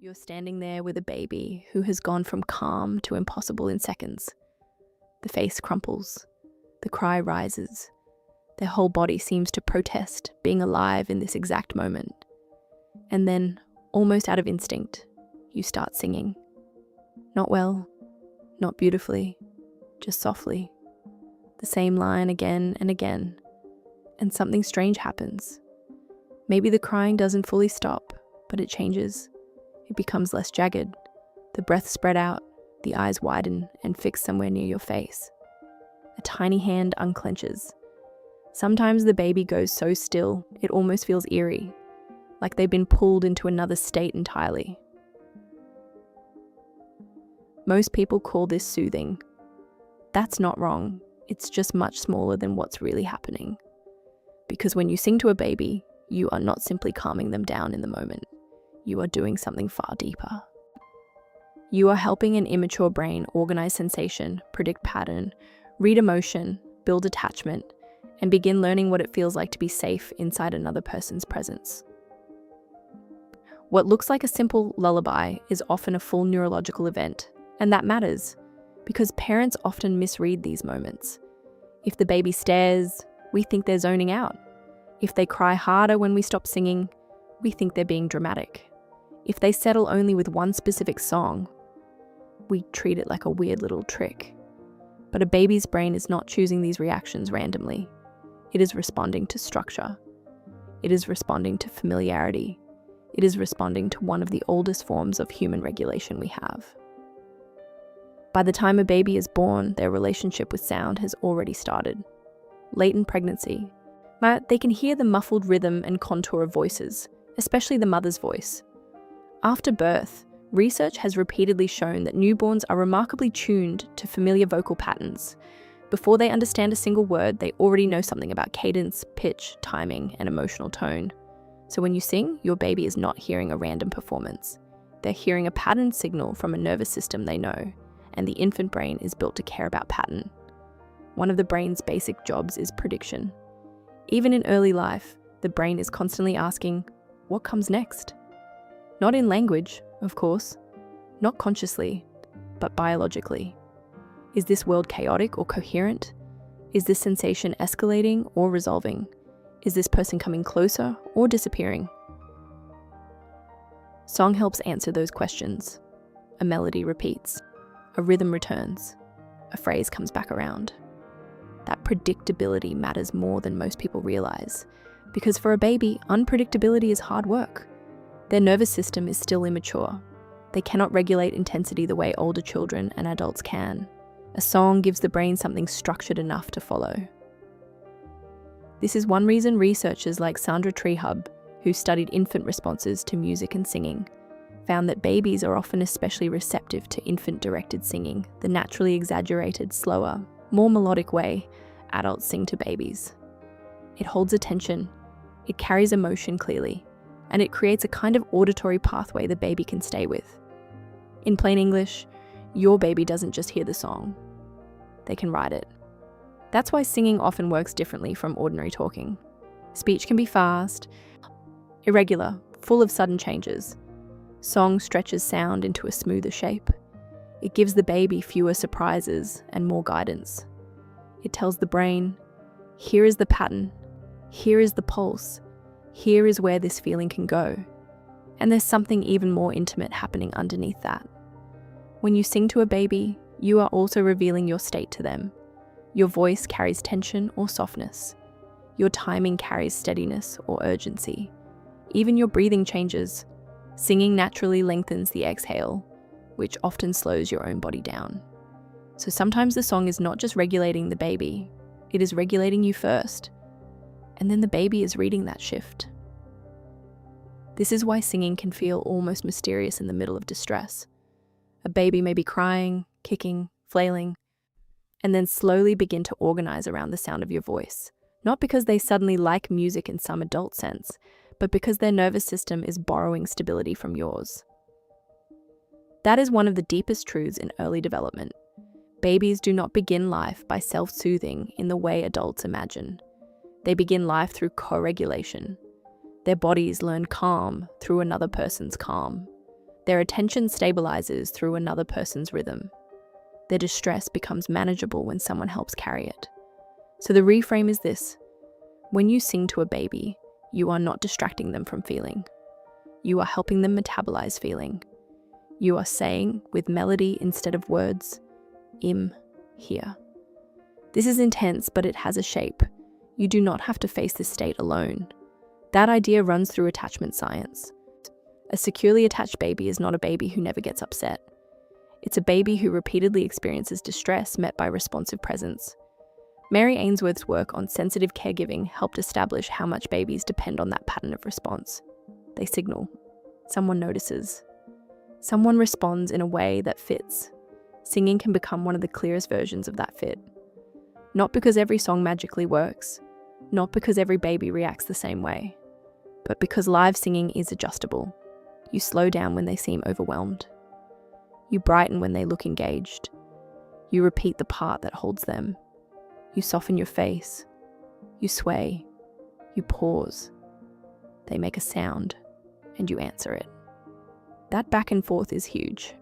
You're standing there with a baby who has gone from calm to impossible in seconds. The face crumples, the cry rises. Their whole body seems to protest being alive in this exact moment. And then, almost out of instinct, you start singing. Not well, not beautifully, just softly. The same line again and again. And something strange happens. Maybe the crying doesn't fully stop, but it changes. It becomes less jagged. The breath spread out, the eyes widen and fix somewhere near your face. A tiny hand unclenches. Sometimes the baby goes so still, it almost feels eerie, like they've been pulled into another state entirely. Most people call this soothing. That's not wrong, it's just much smaller than what's really happening. Because when you sing to a baby, you are not simply calming them down in the moment. You are doing something far deeper. You are helping an immature brain organize sensation, predict pattern, read emotion, build attachment, and begin learning what it feels like to be safe inside another person's presence. What looks like a simple lullaby is often a full neurological event, and that matters, because parents often misread these moments. If the baby stares, we think they're zoning out. If they cry harder when we stop singing, we think they're being dramatic. If they settle only with one specific song, we treat it like a weird little trick. But a baby's brain is not choosing these reactions randomly. It is responding to structure. It is responding to familiarity. It is responding to one of the oldest forms of human regulation we have. By the time a baby is born, their relationship with sound has already started. Late in pregnancy, they can hear the muffled rhythm and contour of voices, especially the mother's voice. After birth, research has repeatedly shown that newborns are remarkably tuned to familiar vocal patterns. Before they understand a single word, they already know something about cadence, pitch, timing, and emotional tone. So when you sing, your baby is not hearing a random performance. They're hearing a pattern signal from a nervous system they know, and the infant brain is built to care about pattern. One of the brain's basic jobs is prediction. Even in early life, the brain is constantly asking, what comes next? Not in language, of course, not consciously, but biologically. Is this world chaotic or coherent? Is this sensation escalating or resolving? Is this person coming closer or disappearing? Song helps answer those questions. A melody repeats. A rhythm returns. A phrase comes back around. That predictability matters more than most people realize, because for a baby, unpredictability is hard work. Their nervous system is still immature. They cannot regulate intensity the way older children and adults can. A song gives the brain something structured enough to follow. This is one reason researchers like Sandra Treehub, who studied infant responses to music and singing, found that babies are often especially receptive to infant-directed singing, the naturally exaggerated, slower, more melodic way adults sing to babies. It holds attention, it carries emotion clearly, and it creates a kind of auditory pathway the baby can stay with. In plain English, your baby doesn't just hear the song, they can write it. That's why singing often works differently from ordinary talking. Speech can be fast, irregular, full of sudden changes. Song stretches sound into a smoother shape. It gives the baby fewer surprises and more guidance. It tells the brain, here is the pattern, here is the pulse, here is where this feeling can go. And there's something even more intimate happening underneath that. When you sing to a baby, you are also revealing your state to them. Your voice carries tension or softness. Your timing carries steadiness or urgency. Even your breathing changes. Singing naturally lengthens the exhale, which often slows your own body down. So sometimes the song is not just regulating the baby, it is regulating you first. And then the baby is reading that shift. This is why singing can feel almost mysterious in the middle of distress. A baby may be crying, kicking, flailing, and then slowly begin to organize around the sound of your voice. Not because they suddenly like music in some adult sense, but because their nervous system is borrowing stability from yours. That is one of the deepest truths in early development. Babies do not begin life by self-soothing in the way adults imagine. They begin life through co-regulation. Their bodies learn calm through another person's calm. Their attention stabilizes through another person's rhythm. Their distress becomes manageable when someone helps carry it. So the reframe is this: when you sing to a baby, you are not distracting them from feeling. You are helping them metabolize feeling. You are saying, with melody instead of words, here. This is intense, but it has a shape. You do not have to face this state alone. That idea runs through attachment science. A securely attached baby is not a baby who never gets upset. It's a baby who repeatedly experiences distress met by responsive presence. Mary Ainsworth's work on sensitive caregiving helped establish how much babies depend on that pattern of response. They signal. Someone notices. Someone responds in a way that fits. Singing can become one of the clearest versions of that fit. Not because every song magically works, not because every baby reacts the same way, but because live singing is adjustable. You slow down when they seem overwhelmed. You brighten when they look engaged. You repeat the part that holds them. You soften your face. You sway. You pause. They make a sound, and you answer it. That back and forth is huge.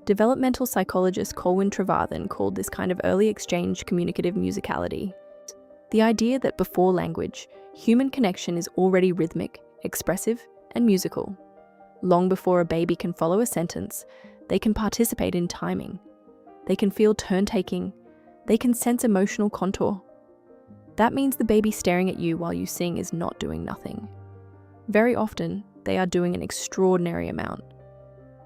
Developmental psychologist Colwyn Trevathan called this kind of early exchange communicative musicality. The idea that before language, human connection is already rhythmic, expressive, and musical. Long before a baby can follow a sentence, they can participate in timing. They can feel turn-taking. They can sense emotional contour. That means the baby staring at you while you sing is not doing nothing. Very often, they are doing an extraordinary amount.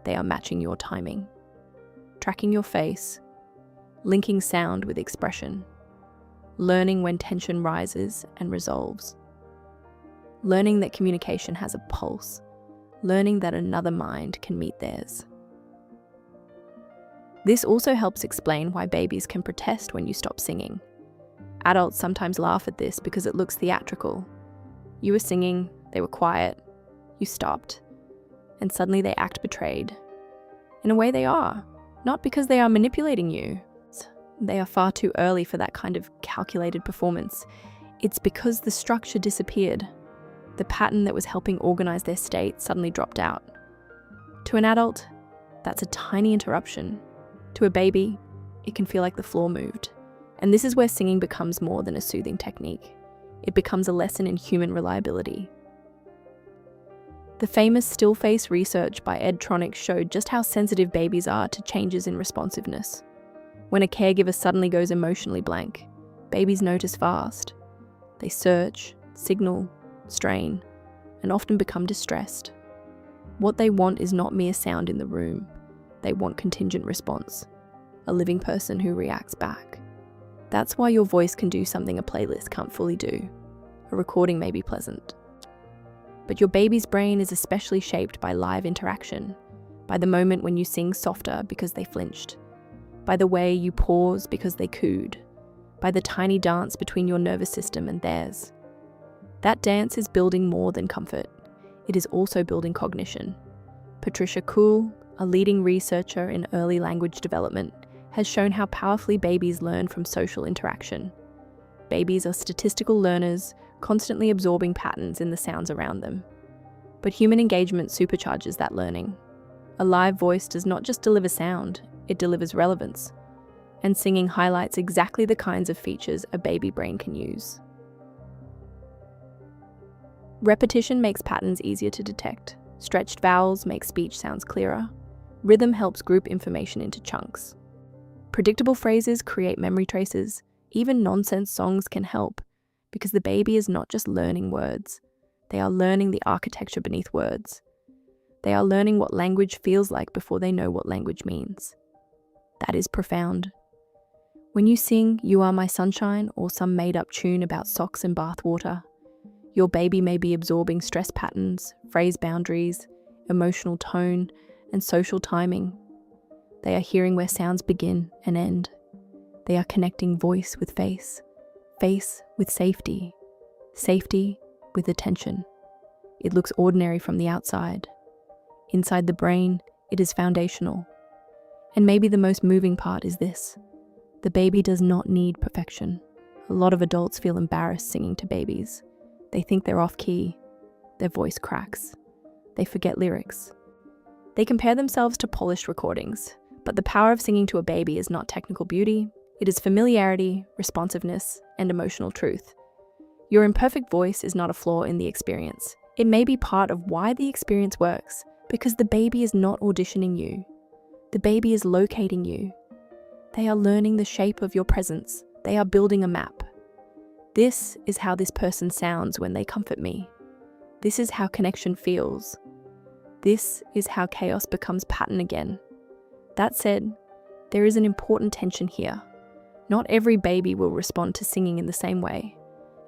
They are matching your timing, tracking your face, linking sound with expression, learning when tension rises and resolves, learning that communication has a pulse, learning that another mind can meet theirs. This also helps explain why babies can protest when you stop singing. Adults sometimes laugh at this because it looks theatrical. You were singing, they were quiet, you stopped, and suddenly they act betrayed. In a way they are, not because they are manipulating you. They are far too early for that kind of calculated performance. It's because the structure disappeared. The pattern that was helping organize their state suddenly dropped out. To an adult, that's a tiny interruption. To a baby, it can feel like the floor moved. And this is where singing becomes more than a soothing technique. It becomes a lesson in human reliability. The famous still face research by Ed Tronick showed just how sensitive babies are to changes in responsiveness. When a caregiver suddenly goes emotionally blank, babies notice fast. They search, signal, strain, and often become distressed. What they want is not mere sound in the room. They want contingent response, a living person who reacts back. That's why your voice can do something a playlist can't fully do. A recording may be pleasant. But your baby's brain is especially shaped by live interaction, by the moment when you sing softer because they flinched, by the way you pause because they cooed, by the tiny dance between your nervous system and theirs. That dance is building more than comfort. It is also building cognition. Patricia Kuhl, a leading researcher in early language development, has shown how powerfully babies learn from social interaction. Babies are statistical learners, constantly absorbing patterns in the sounds around them. But human engagement supercharges that learning. A live voice does not just deliver sound, it delivers relevance. And singing highlights exactly the kinds of features a baby brain can use. Repetition makes patterns easier to detect. Stretched vowels make speech sounds clearer. Rhythm helps group information into chunks. Predictable phrases create memory traces. Even nonsense songs can help, because the baby is not just learning words. They are learning the architecture beneath words. They are learning what language feels like before they know what language means. That is profound. When you sing "You Are My Sunshine" or some made-up tune about socks and bathwater, your baby may be absorbing stress patterns, phrase boundaries, emotional tone, and social timing. They are hearing where sounds begin and end. They are connecting voice with face, face with safety, safety with attention. It looks ordinary from the outside. Inside the brain, it is foundational. And maybe the most moving part is this: the baby does not need perfection. A lot of adults feel embarrassed singing to babies. They think they're off key. Their voice cracks. They forget lyrics. They compare themselves to polished recordings, but the power of singing to a baby is not technical beauty, it is familiarity, responsiveness, and emotional truth. Your imperfect voice is not a flaw in the experience. It may be part of why the experience works, because the baby is not auditioning you. The baby is locating you. They are learning the shape of your presence. They are building a map. This is how this person sounds when they comfort me. This is how connection feels. This is how chaos becomes pattern again. That said, there is an important tension here. Not every baby will respond to singing in the same way,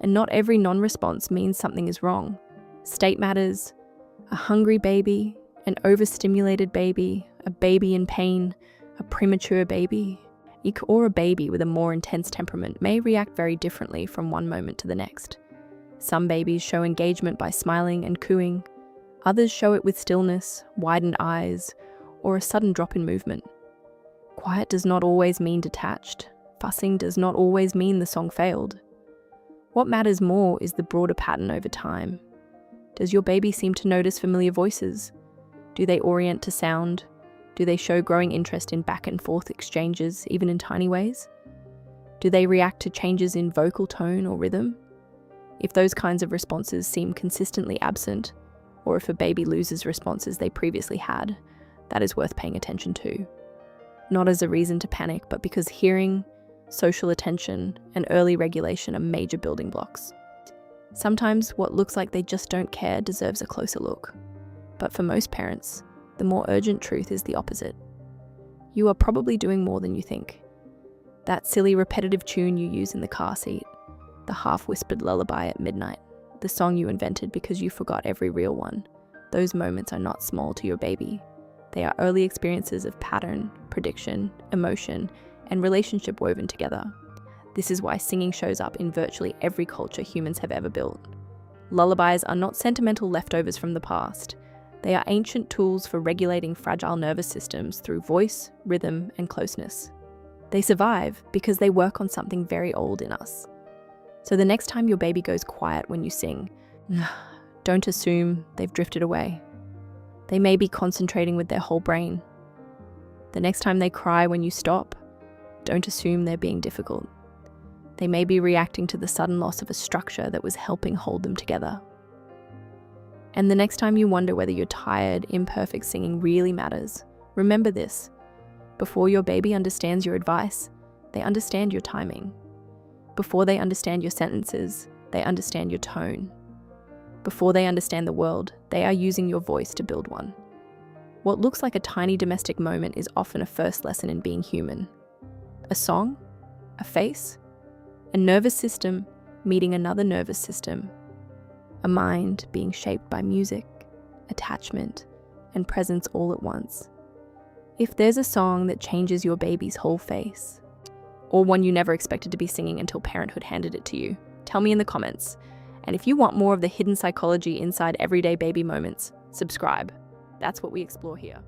and not every non-response means something is wrong. State matters. A hungry baby, an overstimulated baby, a baby in pain, a premature baby, or a baby with a more intense temperament may react very differently from one moment to the next. Some babies show engagement by smiling and cooing. Others show it with stillness, widened eyes, or a sudden drop in movement. Quiet does not always mean detached. Fussing does not always mean the song failed. What matters more is the broader pattern over time. Does your baby seem to notice familiar voices? Do they orient to sound? Do they show growing interest in back and forth exchanges, even in tiny ways? Do they react to changes in vocal tone or rhythm? If those kinds of responses seem consistently absent, or if a baby loses responses they previously had, that is worth paying attention to. Not as a reason to panic, but because hearing, social attention, and early regulation are major building blocks. Sometimes what looks like they just don't care deserves a closer look. But for most parents, the more urgent truth is the opposite. You are probably doing more than you think. That silly repetitive tune you use in the car seat, the half-whispered lullaby at midnight, the song you invented because you forgot every real one, those moments are not small to your baby. They are early experiences of pattern, prediction, emotion, and relationship woven together. This is why singing shows up in virtually every culture humans have ever built. Lullabies are not sentimental leftovers from the past. They are ancient tools for regulating fragile nervous systems through voice, rhythm, and closeness. They survive because they work on something very old in us. So the next time your baby goes quiet when you sing, don't assume they've drifted away. They may be concentrating with their whole brain. The next time they cry when you stop, don't assume they're being difficult. They may be reacting to the sudden loss of a structure that was helping hold them together. And the next time you wonder whether your tired, imperfect singing really matters, remember this. Before your baby understands your advice, they understand your timing. Before they understand your sentences, they understand your tone. Before they understand the world, they are using your voice to build one. What looks like a tiny domestic moment is often a first lesson in being human. A song, a face, a nervous system meeting another nervous system, a mind being shaped by music, attachment, and presence all at once. If there's a song that changes your baby's whole face, or one you never expected to be singing until parenthood handed it to you, tell me in the comments. And if you want more of the hidden psychology inside everyday baby moments, subscribe. That's what we explore here.